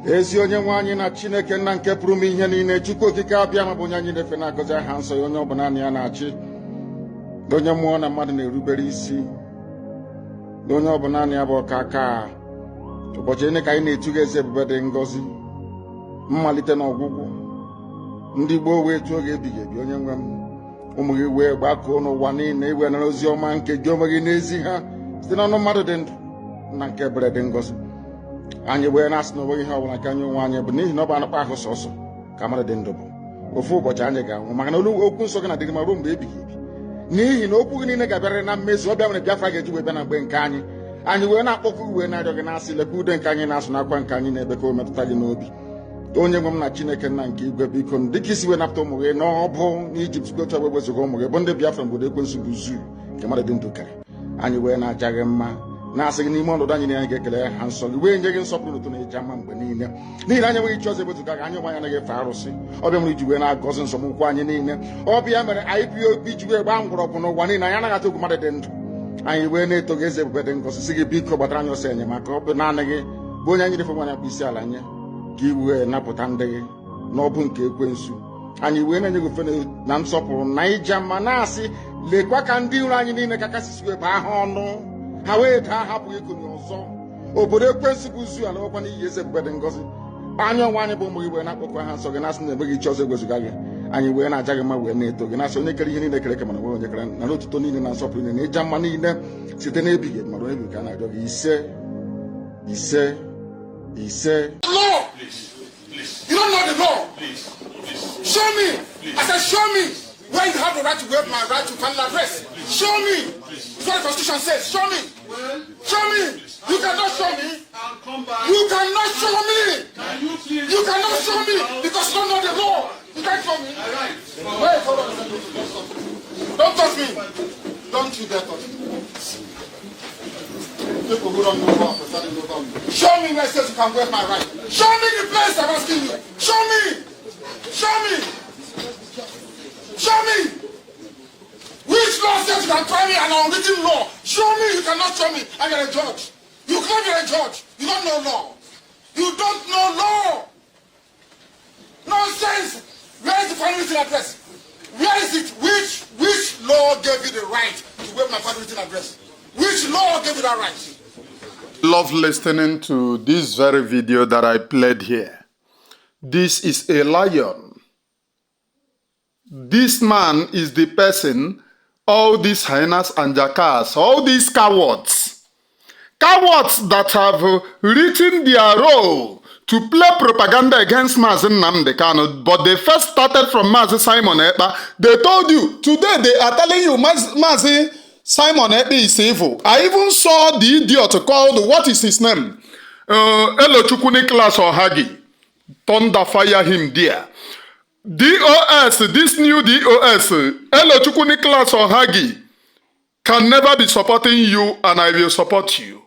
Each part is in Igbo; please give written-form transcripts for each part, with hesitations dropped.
ezi onye nwe anyị na Chineke nna nke pụrụ m ihe niile, Chukwu okike abịa ma bụ onye anyị na-efe na-agọzi aha nsọ ya, onye ọ bụla ya na-achị, onye mmụọ na mmadụ na-erubere isi, onye ọ bụla ya bụ ọka aka. Ụbọchị ndị ka anyị na-etuga eze ebube dị ngọzi, mmalite na ọgwụgwụ, ndị gboo wee tụọ oge ebighị ebi. Onye nwe m, ụmụ gị wee gbakọọ n'ụwa niile iwe nara ozi ọma nke gị onwe gị n'ezi ha site n'ọnụ mmadụ dị ndụ na nke ebere dị ngọzi. Anyị wee na-asị na onweghị ihe ọbụla ka anyị onwe anyị bụ n'ihi na ọ bụ anụkpa ahụ sọsọ ka mmadụ dị ndụ bụ. Ofu ụbọchị anyị ga-anwụ, maka na okwu nsọ gị na-adịgị ma ruo mgbe ebighị ebi, n'ihi na okwu gị niile ga-abịarịrị na mmezu. Ọbịa nwere Biafra ga-eji wee bịa na mgbe nke anyị. Anyị wee na-akpọkụ uwe na-arịọ gị na-asị, lekwa ude nke anyị na-asụ n'akwa nke anyị na-ebe ka o metụta gị n'obi. Onye nwe m na Chineke nna nke igwe, biko dịka isi wee napụta ụmụ gị n'ọbụ n'Ijipt bụ otu ọgbe wezuga ụmụ gị bụ ndị Biafra obodo ekwensu bụ zuu nke mmadụ dị ndụ kere. Anyị wee na-aja gị mma, na-asị gị n'ime ọnọdụ anyị na anyị ga-ekele ha nsọ gị, wee nye gị nsọpụrụ ụtọ na ịja mma mgbe niile, n'ihi na anyị enweghị chi ọzọ ewezuga gị. Anyị onwe anyị anaghị efe arụsị. Ọbịa mere iji wee na-agọzi nsọmụkwụ anyị niile. Ọbịa mere IPOB ji wee gbaa mgbọrọgwụ n'ụwa niile. Anyị anaghị atụ egwu mmadụ dị ndụ. Anyị wee na-eto gị eze ebube dị ngọzi, sị gị biko gbatara anyị ọsọ enyemaka. Ọ bụ naanị gị bụ onye anyị na-efe nwanyị bụ isi ala nye, ka i wee napụta ndị gị n'ọbụ nke ekwensu. Anyị wee na-enye gị ofe na nsọpụrụ na ịja mma, na-asị lekwa ka ndị iro anyị niile ka kasị wee baa ha ọnụ, ha wee daa hapụghị ikonye ọzọ. Obodo ekwensu bụ zu ala ọkwa n'ihi eze ebube dị ngọzi. Anyị onwe anyị bụ ụmụ gị wee na-akpọkọ ha nsọ gị, na-asị na enweghị chi ọzọ ewezuga gị. Anyị wee na-aja gị mma, wee na-eto gị, na-asị onye kere ihe niile kere eke mana nwere onye kere na otuto niile na nsọpụrụ niile na ịja mma niile site n'ebighị ebi mara ebi ka a na-arịọ gị. Ise. You don't know the law. Show me. I said, show me where you have the right to waive my right to final address. Show me. That's what the Constitution says. Show me. Show me. You cannot show me. You cannot show me. You cannot show me because you don't know the law. You can't show me. Wait, hold on. Don't touch me. Don't you dare touch me. People who don't know law, show me where it says you can waive my right. Show me the place I'm asking you. Show me. Show me. Show me. Which law says you can try me an unwritten law? Show me. You cannot show me. I'm a judge. You claim you're a judge. You don't know law. You don't know law. Nonsense. Where is the final written address? Where is it? Which law gave you the right to waive my final written address? Which law gave you that right? Love listening to this very video that I played here. This is a lion. This man is the person, all these hyenas and jackals, all these cowards that have written their role to play propaganda against Mazi Nnamdi Kanu, but they first started from Mazi Simon Ekpa. They told you, today they are telling you Mazi Simon Ekpa is evil. I even saw the idiot called, what is his name? Elochukwu Nicholas Ohagi. Thunder fire him there. DOS, this new DOS, Elochukwu Nicholas Ohagi, can never be supporting you, and I will support you.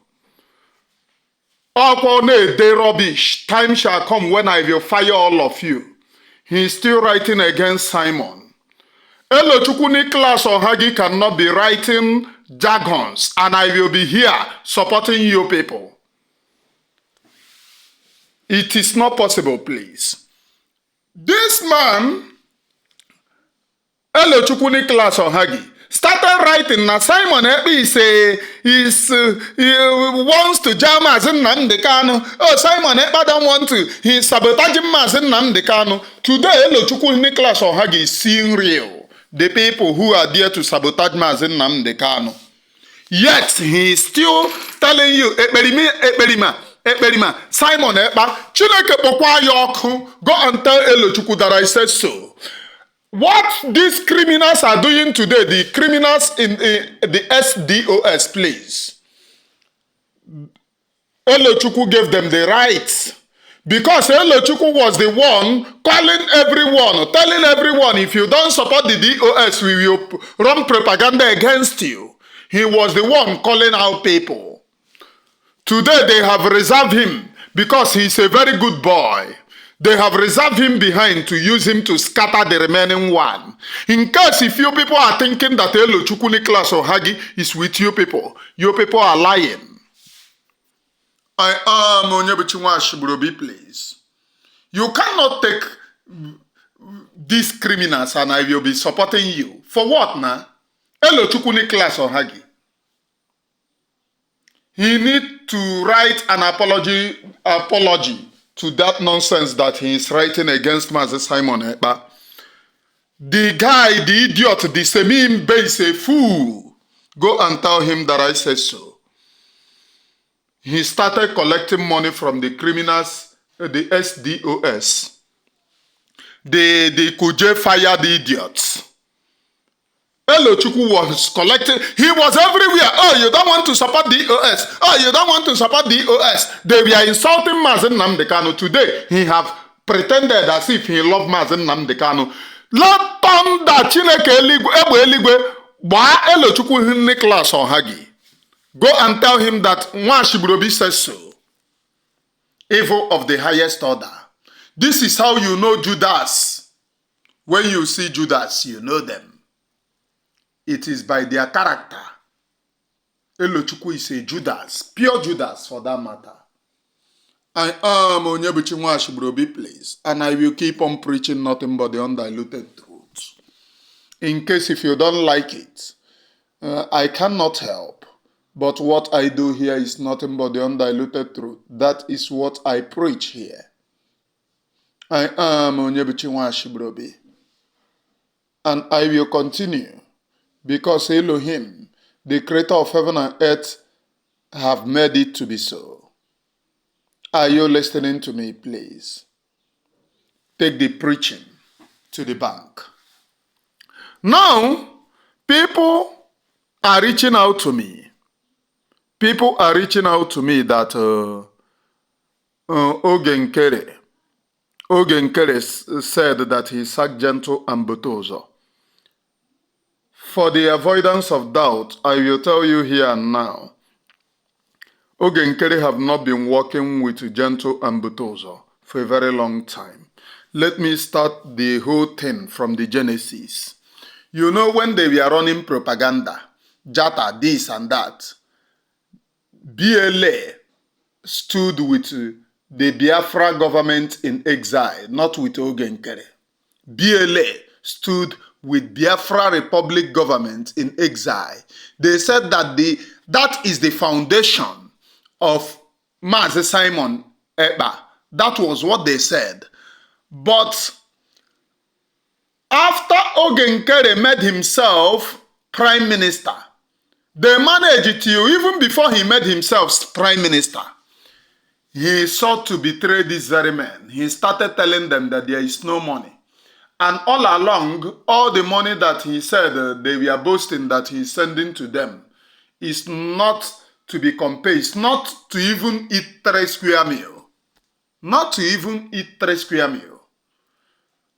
They rubbish. Time shall come when I will fire all of you. He is still writing against Simon. Elochukwu Nicholas Ohagi cannot be writing jargons, and I will be here supporting you people. It is not possible, please. This man, Elochukwu Nicholas Ohagi, started writing na Simon Ekpa he wants to jam Mazi Nnamdi Kanu. Oh, Simon Ekpa don't want to. He's sabotaging Mazi Nnamdi Kanu. Today, Elochukwu Nicholas Ohagi is seeing real the people who are there to sabotage Mazi Nnamdi Kanu. Yet, he is still telling you, Ekperima, Simon Ekpa, Chineke kpọkwa ya ọkụ, go and tell Elochukwu that I said so. What these criminals are doing today, the criminals in the SDOS, please. Elochukwu gave them the right. Because Elochukwu was the one calling everyone, telling everyone, if you don't support the DOS, we will run propaganda against you. He was the one calling out people. Today they have reserved him because he's a very good boy. They have reserved him behind to use him to scatter the remaining one. In case if you people are thinking that Elochukwu Nicholas Ohagi is with you people are lying. I am Onyebuchinwa Ashibrobi, please. You cannot take these criminals and I will be supporting you. For what now? Hello, Chukuni class or Hagi. He need to write an apology to that nonsense that he is writing against Mazi Simon Ekpa. The guy, the idiot, the semi-imbe is a fool. Go and tell him that I said so. He started collecting money from the criminals, the SDOS. The Kuje fired the idiots. Hello, Chukwu was collecting. He was everywhere. Oh, you don't want to support the OS. Oh, you don't want to support the OS. They were insulting Mazi Nnamdi Kanu. Today, he have pretended as if he loved Mazi Nnamdi Kanu. Let thunder Chineke eligwe gba Hello, Chukwu Nicholas Ohagi. Go and tell him that Nwashibrobi says so. Evil of the highest order. This is how you know Judas. When you see Judas, you know them. It is by their character. Elochukwu is a Judas, pure Judas for that matter. I am Onyebuchinwa Ashibrobi, please, and I will keep on preaching nothing but the undiluted truth. In case if you don't like it, I cannot help. But what I do here is nothing but the undiluted truth. That is what I preach here. I am Onyebuchinwa Ashibrobi, and I will continue. Because Elohim, the creator of heaven and earth, have made it to be so. Are you listening to me, please? Take the preaching to the bank. Now, people are reaching out to me. People are reaching out to me that Nkere said that he sacked Gentle and Buteuzo. For the avoidance of doubt, I will tell you here and now, Nkere have not been working with Gentle and Buteuzo for a very long time. Let me start the whole thing from the genesis. You know, when they were running propaganda, Jata, this and that, BLA stood with the Biafra government in exile, not with Nkere. BLA stood with Biafra Republic government in exile. They said that that is the foundation of Mazi Simon Ekpa. That was what they said. But after Nkere made himself prime minister, they managed to, even before he made himself prime minister, he sought to betray these very men. He started telling them that there is no money. And all along, all the money that he said they were boasting that he's sending to them is not to be compared. It's not to even eat 3 square meal. Not to even eat 3 square meal.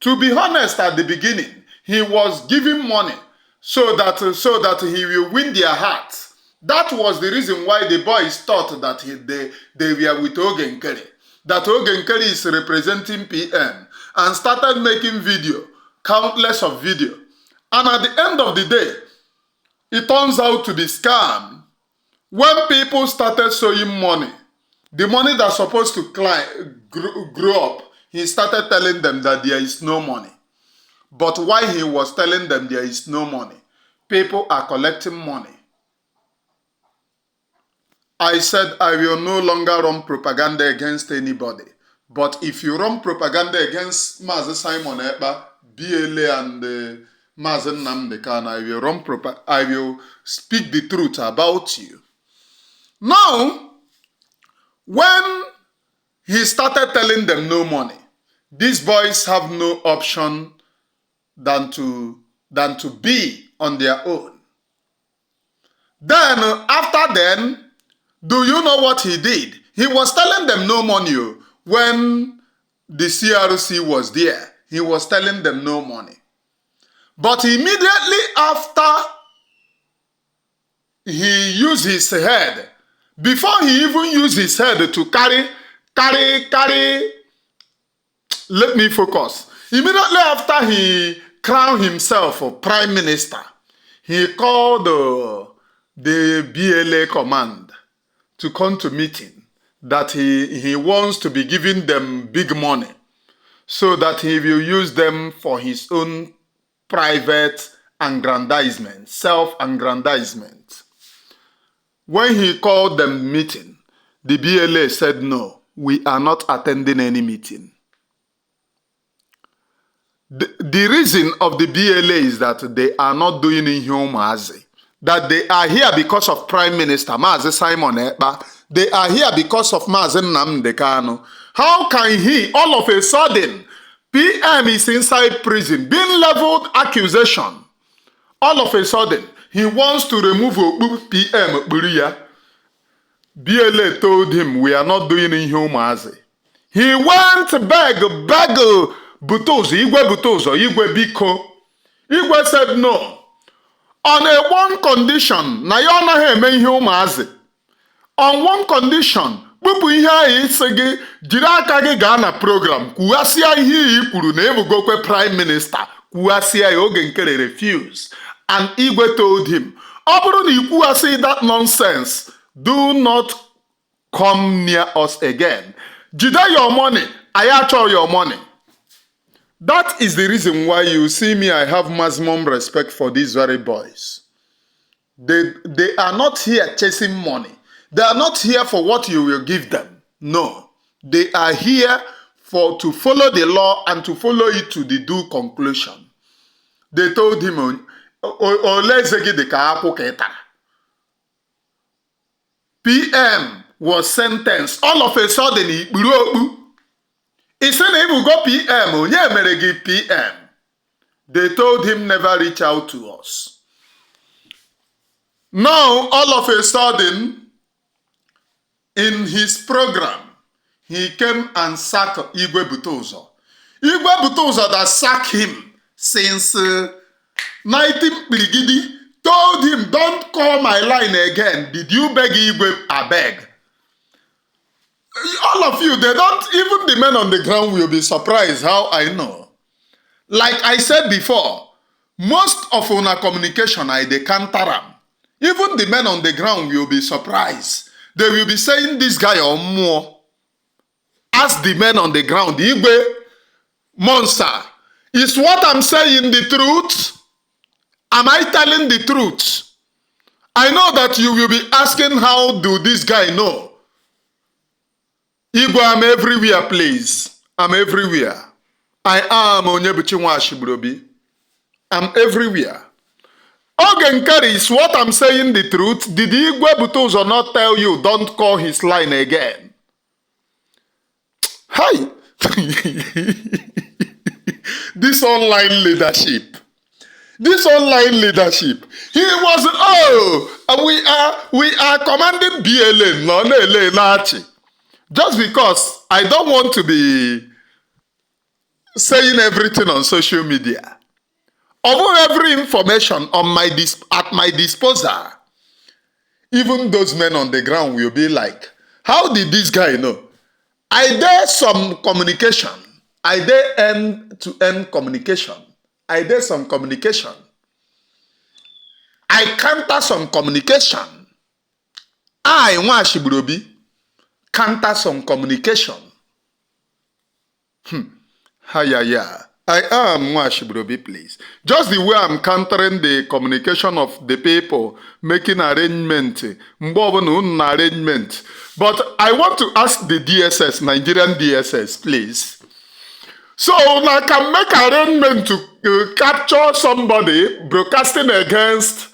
To be honest, at the beginning, he was giving money so that he will win their hearts. That was the reason why the boys thought that they were with Nkere. That Nkere is representing PM. And started making video, countless of video. And at the end of the day, it turns out to be scam. When people started showing money, the money that's supposed to grow up, he started telling them that there is no money. But while he was telling them there is no money, people are collecting money. I said I will no longer run propaganda against anybody. But if you run propaganda against Mazi Simon Ekpa, BLA and Mazi Nnamdi Kanu, I will speak the truth about you. Now, when he started telling them no money, these boys have no option than to be on their own. Then, after then, do you know what he did? He was telling them no money. When the CRC was there, he was telling them no money. But immediately after he used his head, before he even used his head to carry, let me focus. Immediately after he crowned himself a prime minister, he called the BLA command to come to meeting that he wants to be giving them big money so that he will use them for his own private aggrandizement, self-aggrandizement. When he called them meeting, the BLA said, no, we are not attending any meeting. The reason of the BLA is that they are not doing Ihumazi, that they are here because of Prime Minister Mazi Simon Ekpa. They are here because of Mazi Nnamdi Kanu. How can he, all of a sudden, PM is inside prison, being leveled accusation. All of a sudden, he wants to remove PM Buriya. BLA told him, we are not doing Ihumazi. He went beg Buteuzo, Igwe Biko. Igwe said no. On a one condition, na ya anaghị eme ihe ụmụazị. On one condition, kpụpụ ihe ahụ isi gị, jiri aka gị gaa na program, kwughasịa ihe i kwuru na ebugokwe Prime Minister, kwughasịa ya. Oge Nkere refused. And Igwe told him, ọ bụrụ na i kwughasị that nonsense, do not come near us again. Jide your money, anyị achọ your money. That is the reason why you see me, I have maximum respect for these very boys. They are not here chasing money. They are not here for what you will give them. No. They are here to follow the law and to follow it to the due conclusion. They told him, PM was sentenced. All of a sudden, he blew. He said he will go PM. PM. They told him never reach out to us. Now, all of a sudden, in his program, he came and sacked Igwe Buteuzo. Igwe Buteuzo that sacked him since 19 Brigidi told him, don't call my line again. Did you beg Igwe? I beg. All of you, they don't, even the men on the ground will be surprised how I know. Like I said before, most of una communication, I counter them. Even the men on the ground will be surprised. They will be saying this guy or more. Ask the men on the ground, Igwe, Monster, is what I'm saying the truth? Am I telling the truth? I know that you will be asking, how do this guy know? Igwe, I'm everywhere, please. I'm everywhere. I am Onyebuchi Nwashibrobi. I'm everywhere. Oge Nkere, is what I'm saying the truth? Did Igwe Buteuzo not tell you, don't call his line again? Hi. This online leadership. This online leadership. He was, we are commanding BLN, no, Nachi. Just because I don't want to be saying everything on social media. Although every information on at my disposal, even those men on the ground will be like, how did this guy know? I did some communication. I did end-to-end communication. I did some communication. I counter some communication. I want Shibrobi. Counter some communication. I am Nwashibrobi, please. Just the way I'm countering the communication of the people, making arrangement, arrangement. But I want to ask the DSS, Nigerian DSS, please. So I can make arrangement to capture somebody broadcasting against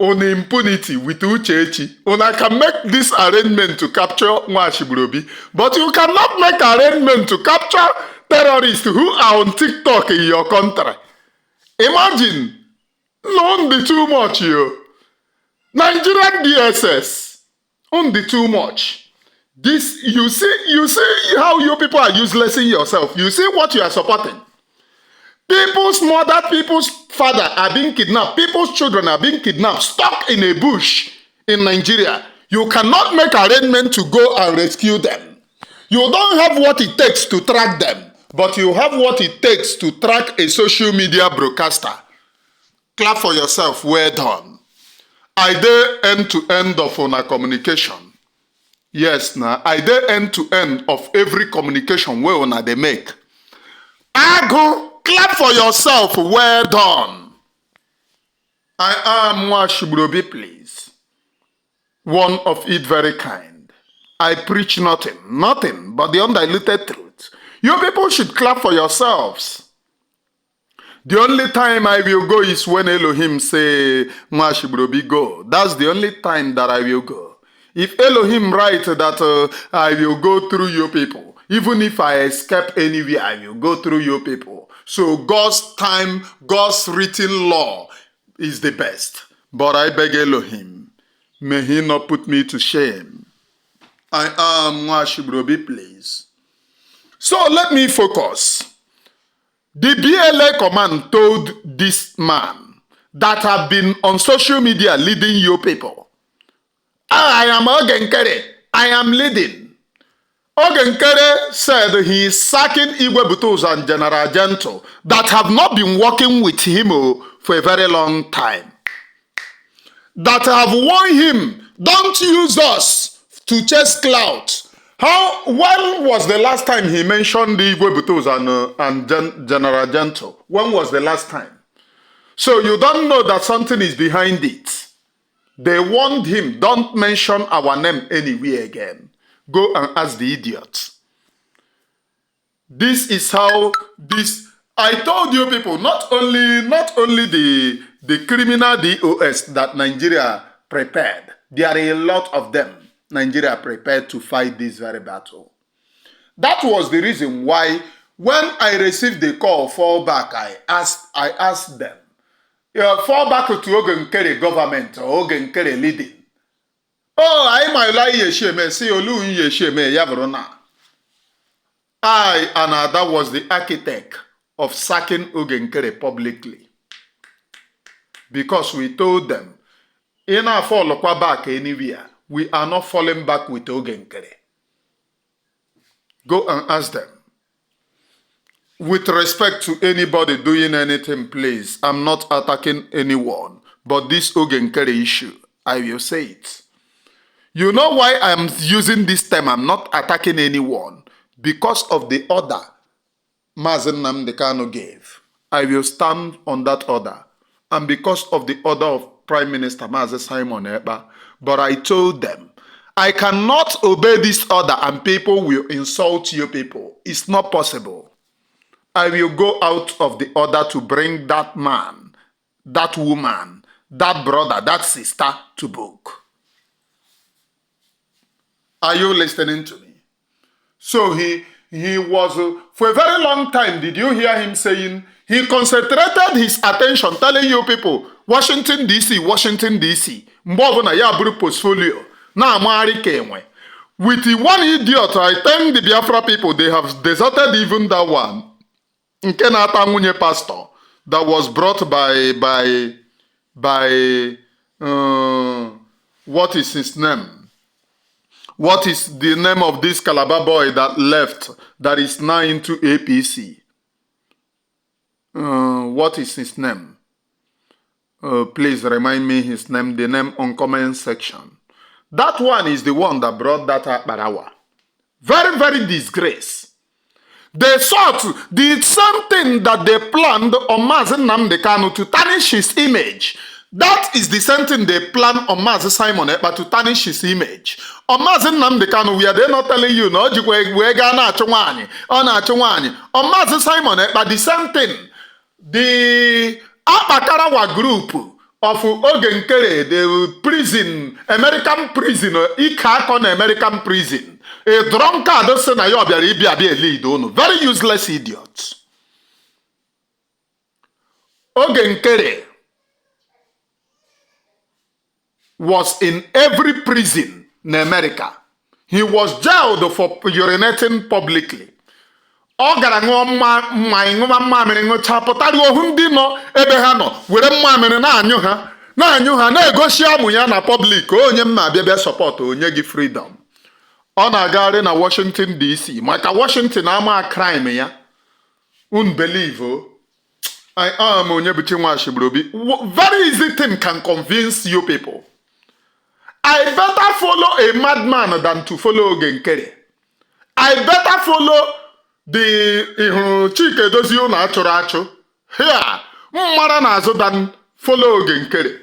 on impunity with Uchechi. I can make this arrangement to capture Nwashibrobi, but you cannot make arrangement to capture terrorists who are on TikTok in your country. Imagine, only too much, you. Nigerian DSS, only too much. This, you see how you people are uselessing yourself. You see what you are supporting. People's mother, people's father are being kidnapped. People's children are being kidnapped, stuck in a bush in Nigeria. You cannot make arrangement to go and rescue them. You don't have what it takes to track them, but you have what it takes to track a social media broadcaster. Clap for yourself. Well done. I did end-to-end of our communication. Yes, now I dey end to end of every communication wey una dey make. Agu, clap for yourself, well done. I am Nwashibrobi, please. One of it very kind. I preach nothing but the undiluted truth. You people should clap for yourselves. The only time I will go is when Elohim say, Nwashibrobi, go. That's the only time that I will go. If Elohim write that I will go through your people, even if I escape anywhere, I will go through your people. So God's time, God's written law is the best. But I beg Elohim, may he not put me to shame. I am Nwashibrobi, please. So let me focus. The BLA command told this man that have been on social media leading your people. I am Nkere. I am leading. Nkere said he is sacking Igwe, Buteuzo and General Gento that have not been working with him for a very long time. That have warned him, don't use us to chase clout. When was the last time he mentioned the Igwe, Buteuzo and General Gento? When was the last time? So you don't know that something is behind it. They warned him, don't mention our name anywhere again. Go and ask the idiots. This is how this... I told you people, not only the criminal DOS that Nigeria prepared, there are a lot of them Nigeria prepared to fight this very battle. That was the reason why when I received the call fall back, I asked them, fall back to Nkere government or Nkere leading. Oh, I might lie yesheme, see Olu yesheme yavrona. I and that was the architect of sacking Nkere publicly. Because we told them, in our fall back anywhere, we are not falling back with Nkere. Go and ask them. With respect to anybody doing anything, please, I'm not attacking anyone. But this Nkere issue, I will say it. You know why I'm using this term, I'm not attacking anyone? Because of the order Mazen Nnamdi Kanu gave. I will stand on that order. And because of the order of Prime Minister Mazen Simon Ekpa. But I told them, I cannot obey this order and people will insult you people. It's not possible. I will go out of the order to bring that man, that woman, that brother, that sister to book. Are you listening to me? So he was, for a very long time, did you hear him saying, he concentrated his attention telling you people, Washington DC, Washington DC. Mbovuna ya buru portfolio. Na amari kenwe. With the one idiot, I thank the Biafra people, they have deserted even that one. Nkere ata nwunye pastor that was brought by what is his name? What is the name of this Calabar boy that left, that is now into APC? What is his name? Please remind me his name, the name on comment section. That one is the one that brought that Barawa. Very, very disgrace. They sought the same thing that they planned on Mazen Nnamdi Kanu to tarnish his image. That is the same thing they plan on Mazen Simon Ekpa to tarnish his image. On Mazen Nnamdi Kanu, we are they not telling you, no, on Mazen Simon Ekpa, the same thing. The Apakarawa group of Nkere, the prison, American prison, Ikakon American prison, a drunkard, very useless idiots. Nkere was in every prison in America. He was jailed for urinating publicly. Ọ gara ṅụọ mmamịrị ṅụchapụtara ohu ndị nọ ebe ha nọ were mmamịrị na-anyụ ha na-egosi amụ ya na public onye mma bịa support onye gị freedom. Ọ na-agagharị na Washington DC maka Washington ama crime ya. Unbelievable. I am onye bụ Nwashibrobi. Very easy thing can convince you people. I better follow a madman than to follow Nkere. I better follow the Chike Dozio na achụrụ achụ. Here, mmara na-azụ than follow Nkere.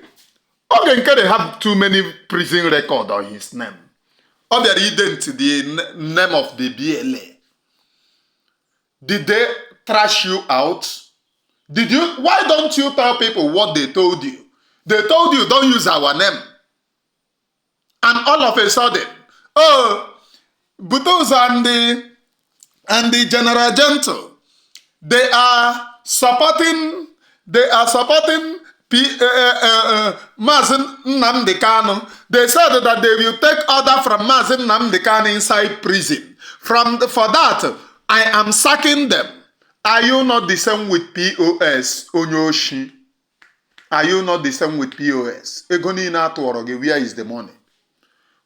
Nkere have too many prison records on his name. Ọ bịara ident the name of the BLA. Did they trash you out? Why don't you tell people what they told you? They told you don't use our name. And all of a sudden, Buteuzo and the General Gentle, they are supporting Mazen Nnamdi Kanu. They said that they will take order from Mazen Nnamdi Kanu inside prison. For that, I am sacking them. Are you not the same with POS, Onyoshi? Are you not the same with POS? Egoni na tuoroge, where is the money?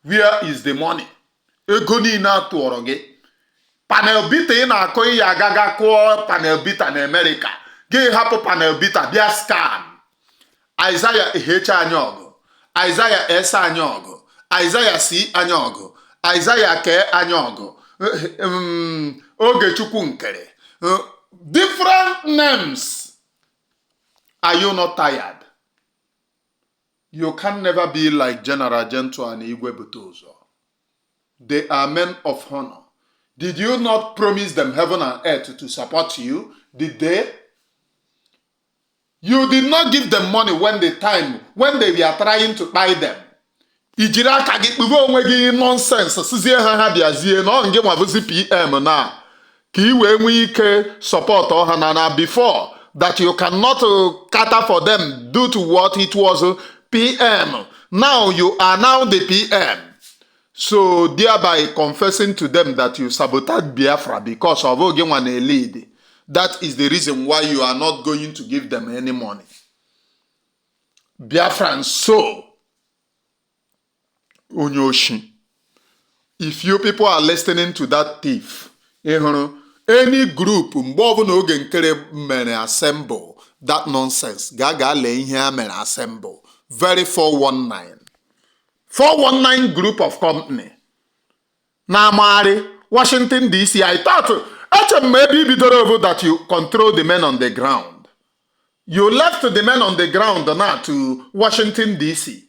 Where is the money? Egoni na tuoroge. Panel bita ina akoi ya gaga ko panel bita na America. Ge hapo panel bita bia scam. Isaiah H anyogo. Isaiah S anyogo. Isaiah C anyogo. Isaiah K anyogo. Ogechukwu Nkere. Different names. Are you not tired? You can never be like General Gentle and Igwe Buteuzo. They are men of honor. Did you not promise them heaven and earth to support you? Did they? You did not give them money when they were trying to buy them. Ijiri aka gị kpụgo onwe gị nonsense sizie ha bịazie na ọ nge nwabuzi PM na ka I wee nwee ike support ọha na before that you cannot cater for them due to what it was PM. Now you are now the PM. So thereby confessing to them that you sabotaged Biafra because of oge nwa na lead. That is the reason why you are not going to give them any money. Biafran so Onyoshi. If you people are listening to that thief, any group mgbe na oge Nkere mere assemble that nonsense gaga le ihe mere assemble very 419 group of company na Amari Washington DC. I thought maybe bidoro over that you control the men on the ground. You left the men on the ground now to Washington DC.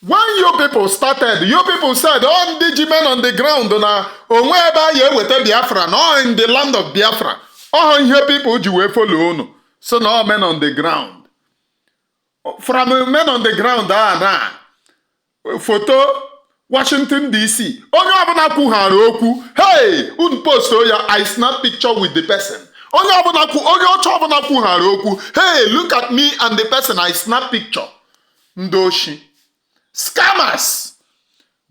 When you people started, you people said, oh, the men on the ground, wherever you were Biafra, no, in the land of Biafra. Oh, here people you will follow. So no men on the ground. From men on the ground, photo, Washington DC. Hey, post I snap picture with the person. Hey, look at me and the person I snap picture. Ndoshi. Scammers!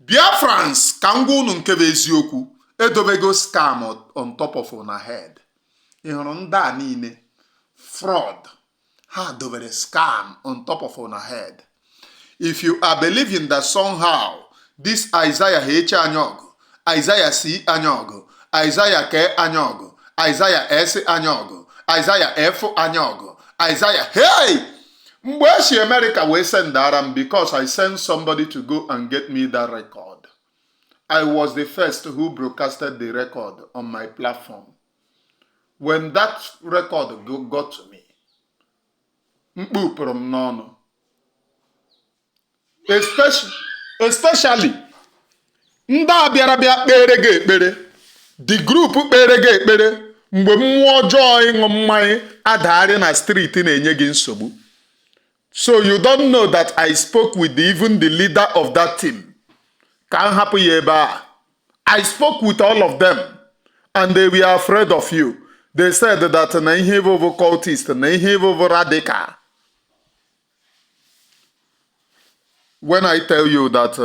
Biafrans, kangunu nkebe eziokwu, edobego scam on top of our head. Ihụrụ ndị a niile, fraud, ha dobere scam on top of our head. If you are believing that somehow, this Isaiah H. Anyogo, Isaiah C. Anyogo, Isaiah K. Anyogo, Isaiah S. Anyogo, Isaiah F. Anyogo, Isaiah, hey! Mgbe America we send Aram because I sent somebody to go and get me that record. I was the first who broadcasted the record on my platform. When that record got to me, mkpupụrụ m n'ọnụ. Especially ndị abịara bịa kpere gị ekpere, the group kpere gị ekpere mgbe mmụọ ọjọọ ịṅụ mmanya adagharị na street na-enye gị nsogbu. So you don't know that I spoke with even the leader of that team. I spoke with all of them and they were afraid of you. They said that na ihe bụ cultist, na ihe bụ radical. When I tell you that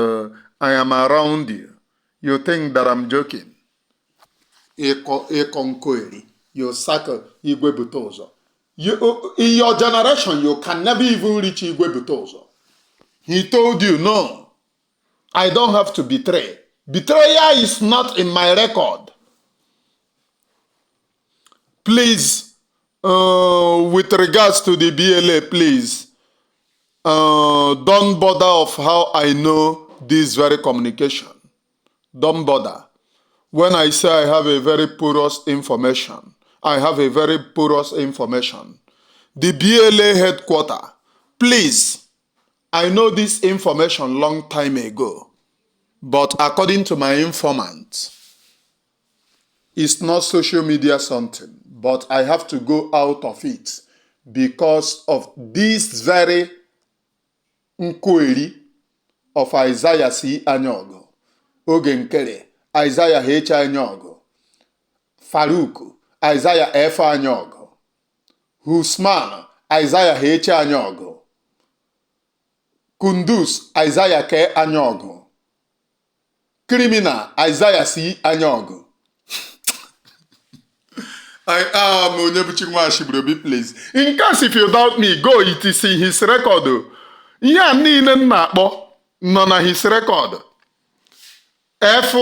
I am around you, you think that I'm joking. You sack Igwe Buteuzo. In your generation, you can never even reach Igwe Buteuzo. He told you, no, I don't have to betray. Betrayal is not in my record. Please, with regards to the BLA, please, Don't bother of how I know this very communication. Don't bother. When I say I have a very porous information, I have a very porous information. The BLA headquarters, please, I know this information long time ago, but according to my informant, it's not social media something, but I have to go out of it because of this very Nkere of Isaiah C. Anyogo, Nkere, Isaiah H. Anyogo, Farouk, Isaiah F. Anyogo, Husman, Isaiah H. Anyogo, Kundus, Isaiah K. Anyogo, Criminal, Isaiah C. Anyogo. I am Onyebuchimashibrobi, please. In case if you doubt me, go it is in his record. Ya niile na-akpọ nọ na his record. F.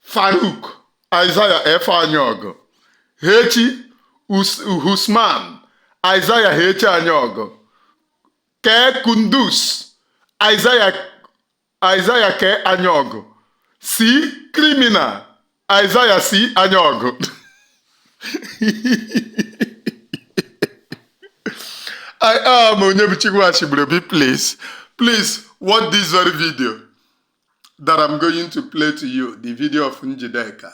Farouk, Isaiah F. Anyogo, H. Husman, Isaiah H. Anyogo, K. Kundus, Isaiah K. Anyogo, C. Criminal, Isaiah C. Anyogo. I am Onyebuchimashibrobi, please. Please watch this very video that I'm going to play to you. The video of Njideka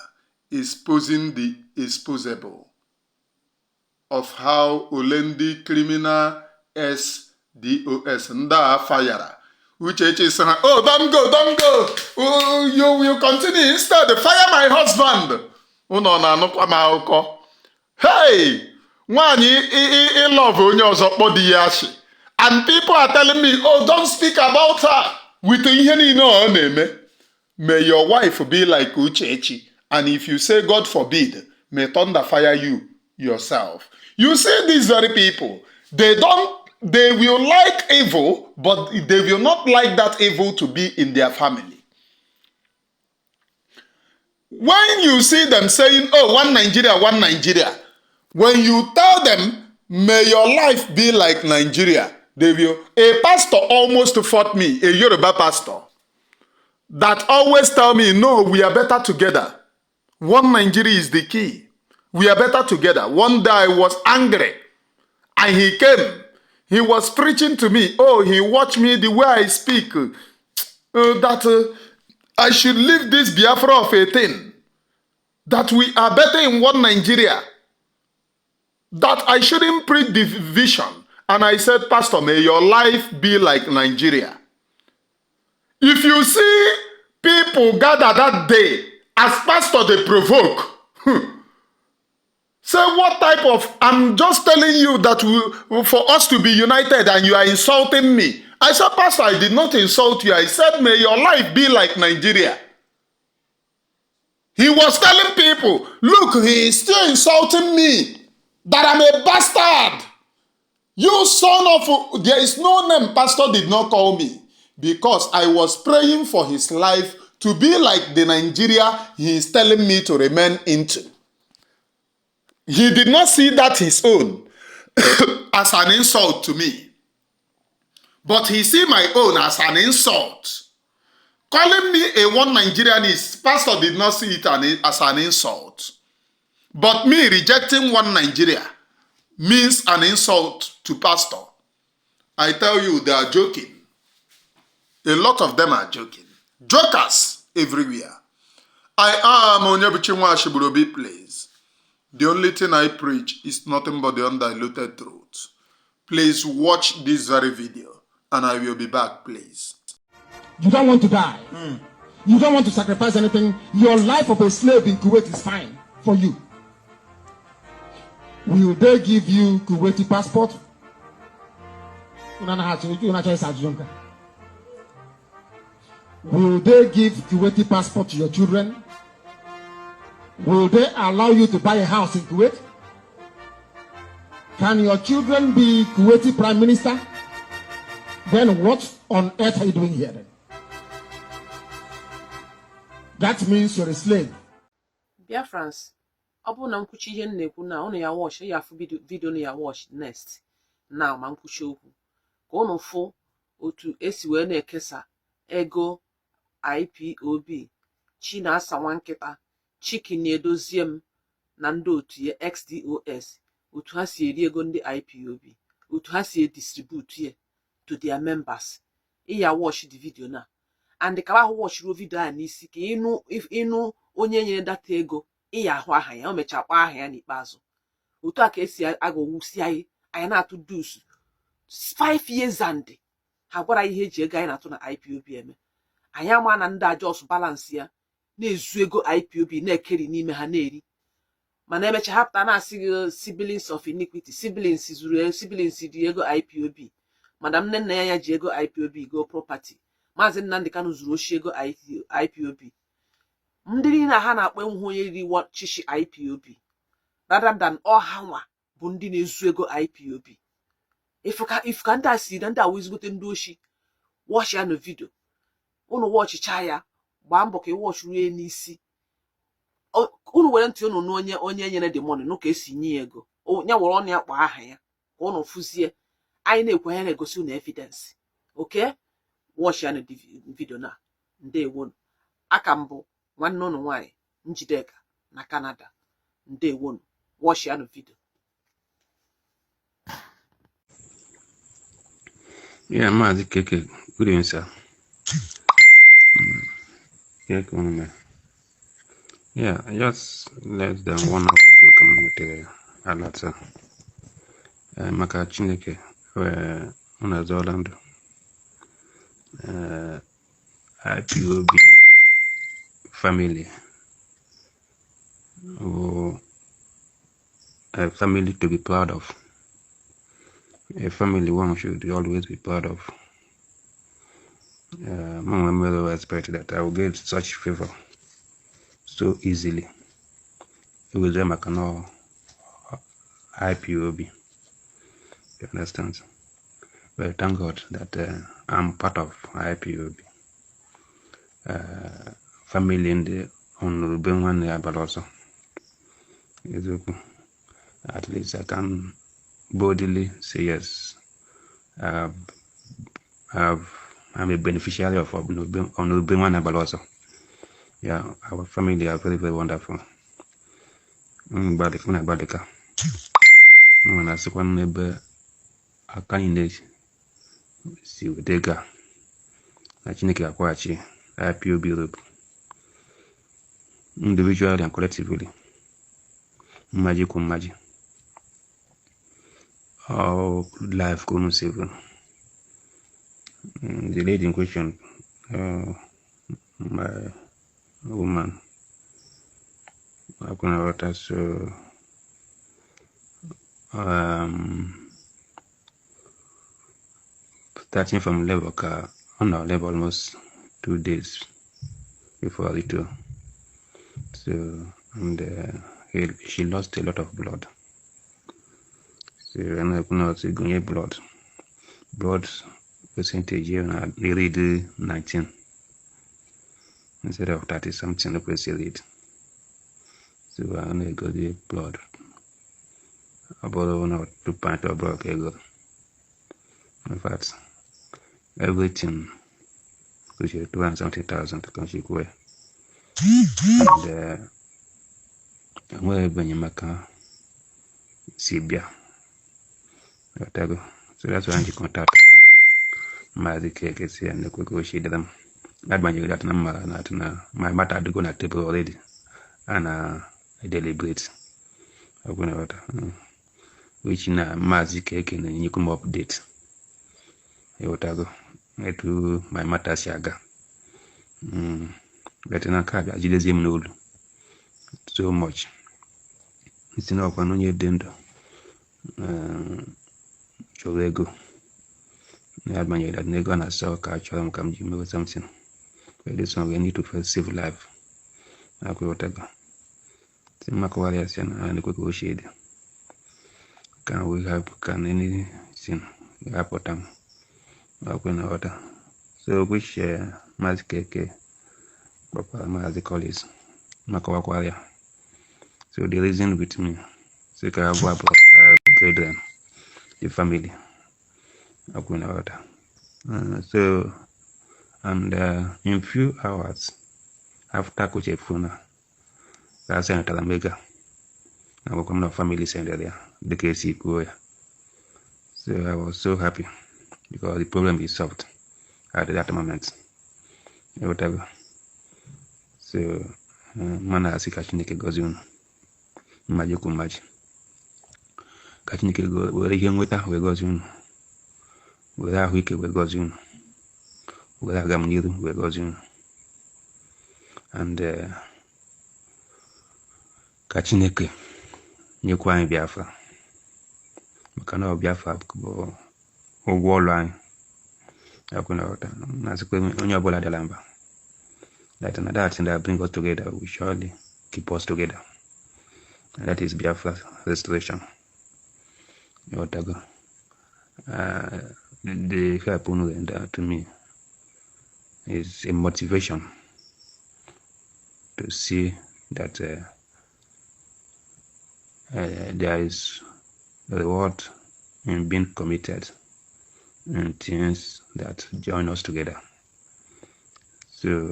exposing the exposable of how Olendi criminal SDOS Nda Fayara, which is oh, don't go. Oh, you will continue instead. Fire my husband. Hey, I love onye ọzọ kpọ di ya asị. And people are telling me, oh, don't speak about her. With ihe niile ọ na-eme. May your wife be like Uchechi. And if you say, God forbid, may thunder fire you yourself. You see these very people, they will like evil, but they will not like that evil to be in their family. When you see them saying, oh, one Nigeria, when you tell them, may your life be like Nigeria, they will. A pastor almost fought me, a Yoruba pastor, that always tell me, no, we are better together. One Nigeria is the key. We are better together. One day I was angry, and he came. He was preaching to me. Oh, he watched me the way I speak. I should leave this Biafra of a thing. That we are better in one Nigeria. That I shouldn't preach division. And I said, Pastor, may your life be like Nigeria. If you see people gather that day, as pastor they provoke. Say what type of, I'm just telling you that for us to be united and you are insulting me. I said, Pastor, I did not insult you. I said, may your life be like Nigeria. He was telling people, look, he is still insulting me. That I'm a bastard. You son of... There is no name pastor did not call me. Because I was praying for his life to be like the Nigeria he is telling me to remain into. He did not see that his own as an insult to me. But he see my own as an insult. Calling me a one Nigerianist, pastor did not see it as an insult. But me rejecting one Nigeria means an insult to pastor. I tell you, they are joking. A lot of them are joking. Jokers everywhere. I am Onyebuchimashibrobi, please. The only thing I preach is nothing but the undiluted truth. Please watch this very video and I will be back, please. You don't want to die. You don't want to sacrifice anything. Your life of a slave in Kuwait is fine for you. Will they give you Kuwaiti passport? Will they give Kuwaiti passport to your children? Will they allow you to buy a house in Kuwait? Can your children be Kuwaiti prime minister? Then what on earth are you doing here then? That means you're a slave. Biafrans, abu na nkwuchi ihe na-ekwu na unu ya watch ya fu video na ya watch next. Now ma nkwuchi okwu. Ka unu fu otu esi wee na-ekesa ego IPOB, Chinasa Nwankịta, Chiki na-edozie m na ndị otu ya XDOS, otu ha si eri ego ndị IPOB, otu ha si distribute ya to their members. Iya watch the video na and ka ahụ watch video a n'isi ka ịnụ onye nyere data ego, iya ahụ aha ya, o mecha kpọ aha ya n'ikpeazụ. Otu a ka esi agọwusi anyị na-atụ dus 5 years and ha gwara ihe eji ego anyị na-atụ na IPOB eme. Anyị ama na ndị ajọs balance ya na-ezu ego IPOB na-ekeri n'ime ha na-eri, mana emecha hapụta na-asị gị siblings of iniquity, siblings dị ego IPOB. Madam nne ya ji ego IPOB go property. Maazị Nnamdi Kanu zuru oshi ego IPOB. Ndị niile ha na-akpọ enweghị onye riri chichi IPOB rather than ọha nwa bụ ndị na-ezu ego IPOB. Ifuka ndị a si na ndị a wezigbote ndị oshi, watch ya na video. Unu watchicha ya, gbaa mbọ ka ị watch ruo n'isi. Unu were ntị unu n'onye nyere the money nụ ka esi nye ego. Ya were ọnụ ya kpọ aha ya ka unu fụzie. Anyị na-ekwe ya na-egosi unu evidence. Okay? Watch ya na video na. Ndewo. Aka mbụ nwanne unu nwanyị Njideka na Canada. Ndewo. Watch ya na video. Yeah, Mazi Keke, good evening, sir. Yeah, just less than 1 hour ago, come with a lot, sir. Maka Chineke, where una Zoland, IPOB family, or a family to be proud of. A family one should always be proud of. My mother expect that I will get such favor so easily. It was them I can know IPOB. You understand? But thank God that I'm part of IPOB. Family in the honorable one, but also at least I can boldly say yes. I'm a beneficiary of honorable one, but also, yeah, our family are very, very wonderful. Badika. When I see one neighbor, I can't see with Dega. I think I watch IPOB Europe individually and collectively. Magic. How life comes even. The lady in question, my woman, I'm gonna write us starting from level on our level almost 2 days before the tour. So and she lost a lot of blood. So and I could not see blood percentage here now nearly 19 instead of 30 something. Read. So I only got the blood about 1 or 2 pints of blood. In fact, everything which is 2something,000 can she go. And where Benyamaka Sibia. So that's why I contact Mazi Keke and the quick she did them. That man you got my matter to go on a table already. And I deliberate. I'm going to which na Mazi Keke and you come update. I do my matter shaga. But in a card, I did know so much. It's enough on your dendo. Chorego. I had my that nigga and I saw catch them come Jimmy or something. But this one we need to first save life. I could whatever. Makwarias and the quick shade. Can we have anything happen them? Open water. So which Mazi Keke Papa Mazi Collis Makwaria. So the reason with me. So I have brethren, the family. Open water. And in few hours after Kuche Funa, that's Senator Lamega. I will come to family center there, the case Igwe. So I was so happy because the problem is solved at that moment. Whatever. So, mana asi kachinike goziun. Maji kumaji. Kachinike were here with we goziun. We are wiki we goziun. We are gamuniru we goziun. And kachinike nyekwa anyị Biafra. Maka na Biafra bụ ụgwọ ọlụ anyị. Onye ọbụla dị ala mba. That another thing that brings us together will surely keep us together. And that is Biafra restoration. The help to me is a motivation to see that there is a reward in being committed and things that join us together. So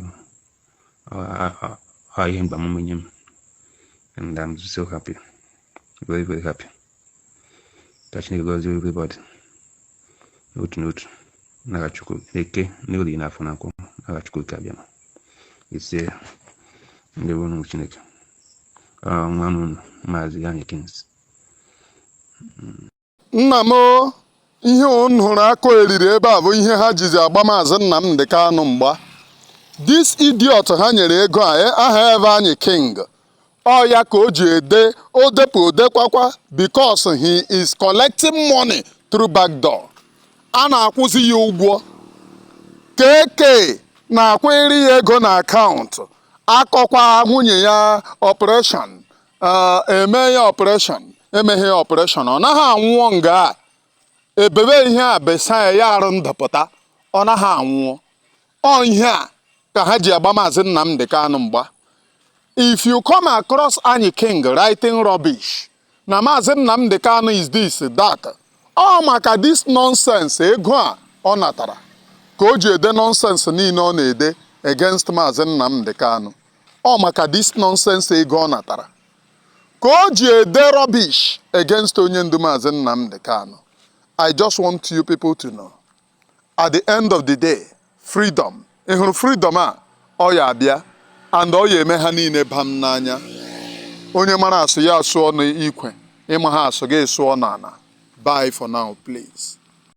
I am Bamuminium, and I'm so happy, very, very happy. Touching goes to everybody. Note, Nagachuku, Eke, nearly enough for Nako, Nagachuku Kabiana. It's the one which Nick. One Mazi Anyị Kings. Nna m ihe unu hụrụ akọ eriri ebe a bụ ihe ha jizi agba Maazị Nnamdi Kanu mgba. This idiot ha nyere ego a aha ebe Anyị King. Ọ ya ka o ji ede odekwakwa because he is collecting money through back door. A na-akwụzi ya ụgwọ. Keke na-akwụrị ya ego na akaụntụ. Akọkwa nwunye ya operation. Eme ya operation. Emeghe ya operation. Ọ naghị anwụọ nga ebebe ihe a besa ya arụ ndapụta. Ọ naghị anwụọ. Ọ ihe a ka ha ji agba Maazị Nnamdi Kanu mgba. If you come across Anyị King writing rubbish, na Maazị Nnamdi Kanu is this, that, ọ maka this nonsense ego a ọ natara ka o ji ede nonsense niile ọ na-ede against Maazị Nnamdi Kanu. Ọ maka this nonsense ego ọ natara ka o ji ede rubbish against onye ndu Maazị Nnamdi Kanu. I just want you people to know, at the end of the day, freedom. Ị hụrụ freedom a ọ ya abịa and ọ ya eme ha niile bam n'anya. Onye mara asụ ya asụọ n'ikwe, ịma ha asụ ga esụọ n'ala. Bye for now, please.